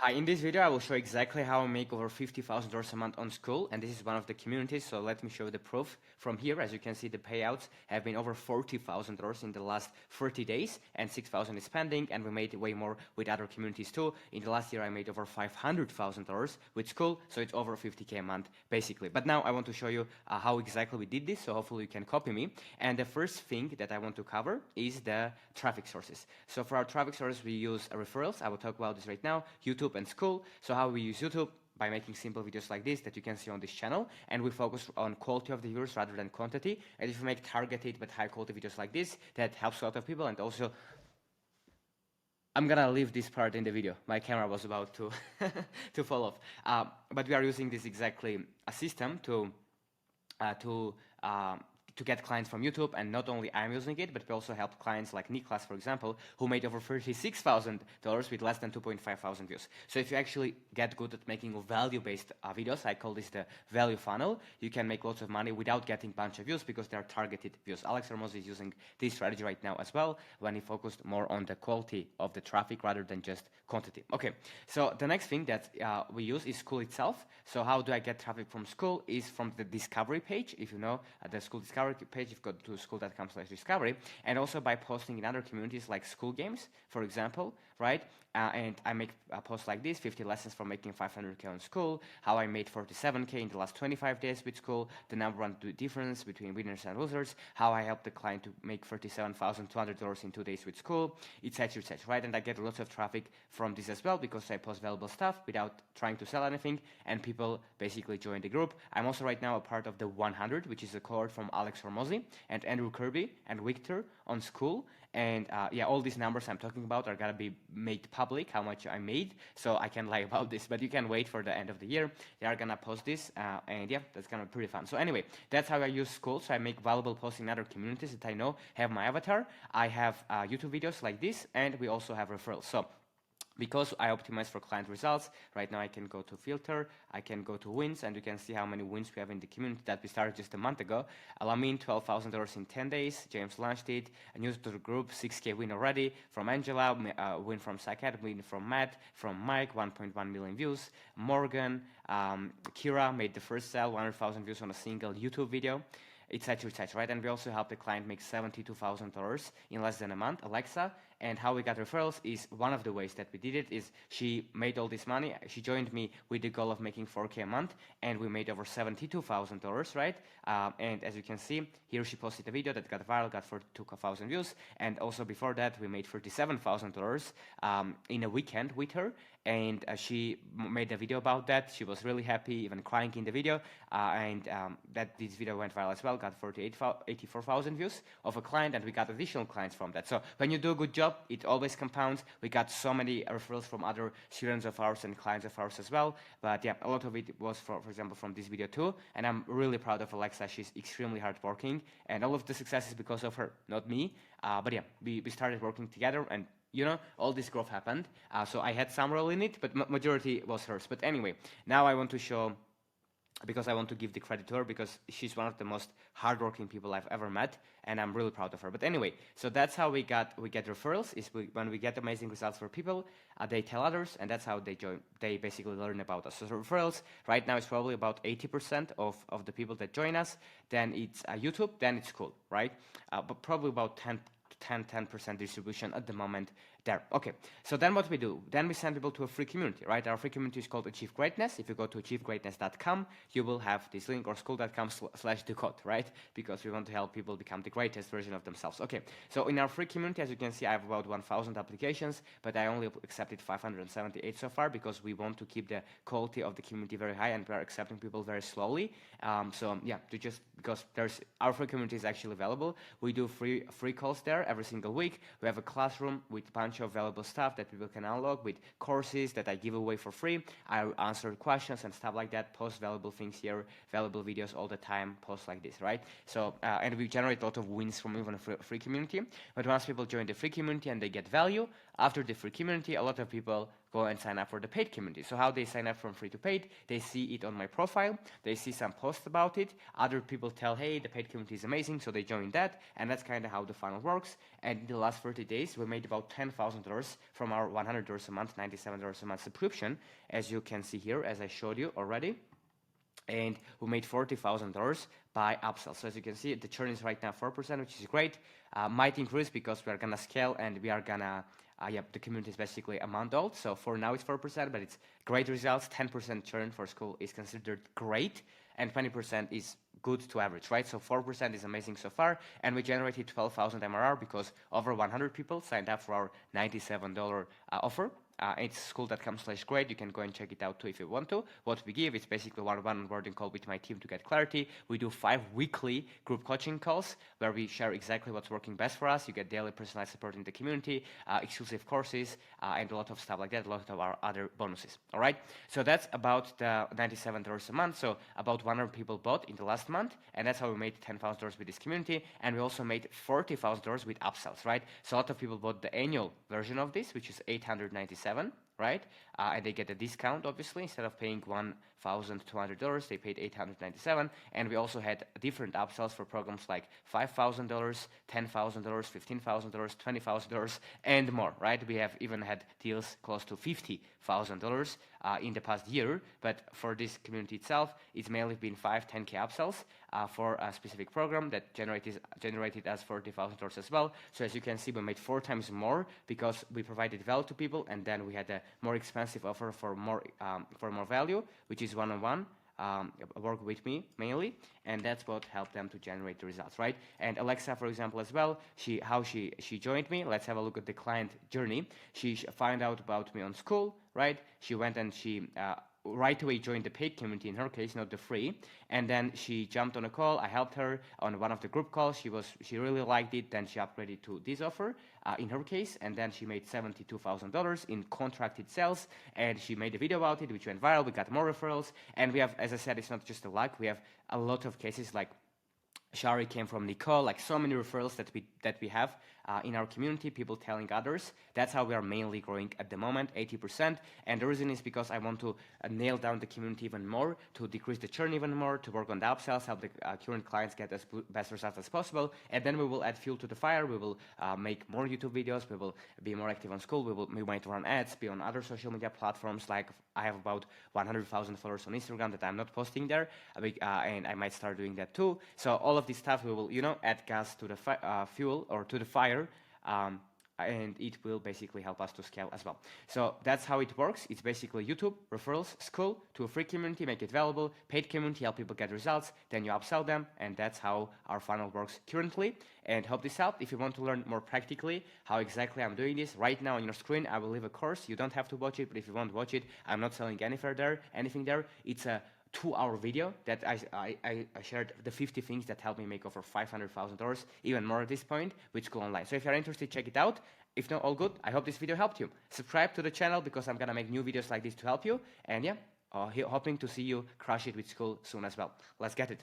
Hi, in this video I will show exactly how I make over $50,000 a month on Skool, and this is one of the communities, so let me show you the proof. From here, as you can see, the payouts have been over $40,000 in the last 30 days, and $6,000 is pending, and we made way more with other communities too. In the last year I made over $500,000 with Skool, so it's over 50K a month basically. But now I want to show you how exactly we did this, so hopefully you can copy me. And the first thing that I want to cover is the traffic sources. So for our traffic sources we use referrals. I will talk about this right now, YouTube and Skool. So how we use YouTube? By making simple videos like this that you can see on this channel, and we focus on quality of the viewers rather than quantity. And if you make targeted but high quality videos like this, that helps a lot of people. And also, I'm gonna leave this part in the video. My camera was about to to fall off, but we are using this exactly a system to get clients from YouTube, and not only I'm using it, but we also help clients like Niklas, for example, who made over $36,000 with less than 2.5 thousand views. So if you actually get good at making value-based videos, I call this the value funnel, you can make lots of money without getting a bunch of views because they're targeted views. Alex Hormozi is using this strategy right now as well, when he focused more on the quality of the traffic rather than just quantity. Okay, so the next thing that we use is Skool itself. So how do I get traffic from Skool? Is from the discovery page. If you know the Skool discovery page, you've got to skool.com/discovery, and also by posting in other communities like Skool Games, for example, right? And I make a post like this: 50 lessons for making 500K on Skool, how I made 47K in the last 25 days with Skool, the number one difference between winners and losers, how I helped the client to make $37,200 in 2 days with Skool, etc., etc., right? And I get lots of traffic from this as well because I post valuable stuff without trying to sell anything, and people basically join the group. I'm also right now a part of the 100, which is a cohort from Alex Hormozi and Andrew Kirby and Victor on Skool. And yeah, all these numbers I'm talking about are gonna be made public, how much I made, so I can lie about this, but you can wait for the end of the year. They are gonna post this, and yeah, that's gonna be pretty fun. So anyway, that's how I use Skool. So I make valuable posts in other communities that I know have my avatar. I have YouTube videos like this, and we also have referrals. So because I optimize for client results, right now I can go to filter, I can go to wins, and you can see how many wins we have in the community that we started just a month ago. Alamin, $12,000 in 10 days. James launched it. A news to the group, 6K win already. From Angela, win from Psychiatric, win from Matt, from Mike, 1.1 million views. Morgan, Kira made the first sale, 100,000 views on a single YouTube video, etc., etc., right? And we also help the client make $72,000 in less than a month. Alexa, and how we got referrals is one of the ways that we did it is she made all this money. She joined me with the goal of making 4K a month, and we made over $72,000, right? And as you can see, here she posted a video that got viral, got 42,000 views, and also before that we made $37,000 in a weekend with her, and she made a video about that. She was really happy, even crying in the video, and that this video went viral as well, got 84,000 views of a client, and we got additional clients from that. So when you do a good job, it always compounds. We got so many referrals from other students of ours and clients of ours as well. But yeah, a lot of it was, for example, from this video too. And I'm really proud of Alexa. She's extremely hardworking, and all of the success is because of her, not me. But yeah, we started working together, and you know, all this growth happened. So I had some role in it, but majority was hers. But anyway, now I want to show, because I want to give the credit to her, because she's one of the most hardworking people I've ever met, and I'm really proud of her. But anyway, so that's how we get referrals, is when we get amazing results for people, they tell others, and that's how they join. They basically learn about us. So referrals right now is probably about 80% of the people that join us. Then it's YouTube, then it's Skool, right? But probably about 10% distribution at the moment there. Okay, so then what we do? Then we send people to a free community, right? Our free community is called Achieve Greatness. If you go to achievegreatness.com, you will have this link, or skool.com/decode, right? Because we want to help people become the greatest version of themselves. Okay, so in our free community, as you can see, I have about 1,000 applications, but I only accepted 578 so far because we want to keep the quality of the community very high, and we are accepting people very slowly. So yeah, because our free community is actually available. We do free calls there every single week. We have a classroom with a bunch of valuable stuff that people can unlock, with courses that I give away for free. I answer questions and stuff like that, post valuable things here, valuable videos all the time, posts like this, right? So, and we generate a lot of wins from even a free community. But once people join the free community and they get value, after the free community, a lot of people go and sign up for the paid community. So how they sign up from free to paid, they see it on my profile, they see some posts about it, other people tell, hey, the paid community is amazing, so they join that, and that's kind of how the funnel works. And in the last 30 days, we made about $10,000 from our $100 a month, $97 a month subscription, as you can see here, as I showed you already. And we made $40,000 by upsell. So as you can see, the churn is right now 4%, which is great. Might increase because we are gonna scale and we are gonna, the community is basically a month old. So for now it's 4%, but it's great results. 10% churn for Skool is considered great, and 20% is good to average, right? So 4% is amazing so far, and we generated 12,000 MRR because over 100 people signed up for our $97 offer. It's skool.com/grade. You can go and check it out too if you want to. What we give is basically one onboarding call with my team to get clarity. We do 5 weekly group coaching calls where we share exactly what's working best for us. You get daily personalized support in the community, exclusive courses, and a lot of stuff like that, a lot of our other bonuses. All right, so that's about the $97 a month. So about 100 people bought in the last month, and that's how we made $10,000 with this community. And we also made $40,000 with upsells, right? So a lot of people bought the annual version of this, which is $897. Right? And they get a discount, obviously. Instead of paying $1,200, they paid $897. And we also had different upsells for programs like $5,000, $10,000, $15,000, $20,000, and more, right? We have even had deals close to $50,000 in the past year. But for this community itself, it's mainly been 5-10K upsells for a specific program that generated us $40,000 as well. So as you can see, we made 4 times more because we provided value to people, and then we had a more expensive offer for more value, which is one-on-one. Work with me mainly, and that's what helped them to generate the results, right? And Alexa, for example, as well, she joined me. Let's have a look at the client journey. She found out about me on Skool, right? She went and she right away joined the paid community, in her case, not the free, and then she jumped on a call. I helped her on one of the group calls. She really liked it. Then she upgraded to this offer in her case, and then she made $72,000 in contracted sales, and she made a video about it, which went viral. We got more referrals, and we have, as I said, it's not just a luck. We have a lot of cases like Shari came from Nicole, like so many referrals that we have in our community, people telling others. That's how we are mainly growing at the moment, 80%. And the reason is because I want to nail down the community even more, to decrease the churn even more, to work on the upsells, help the current clients get as best results as possible. And then we will add fuel to the fire. We will make more YouTube videos. We will be more active on Skool. We might run ads, be on other social media platforms. Like I have about 100,000 followers on Instagram that I'm not posting there, and I might start doing that too. So all of this stuff we will, add gas to the fuel or to the fire, and it will basically help us to scale as well. So that's how it works. It's basically YouTube, referrals, Skool, to a free community, make it valuable, paid community, help people get results, then you upsell them, and that's how our funnel works currently. And hope this helped. If you want to learn more practically how exactly I'm doing this, right now on your screen, I will leave a course. You don't have to watch it, but if you want to watch it, I'm not selling anything there. It's a 2-hour video that I shared the 50 things that helped me make over $500,000, even more at this point, with Skool Online. So if you're interested, check it out. If not, all good. I hope this video helped you. Subscribe to the channel because I'm gonna make new videos like this to help you. And yeah, hoping to see you crush it with Skool soon as well. Let's get it.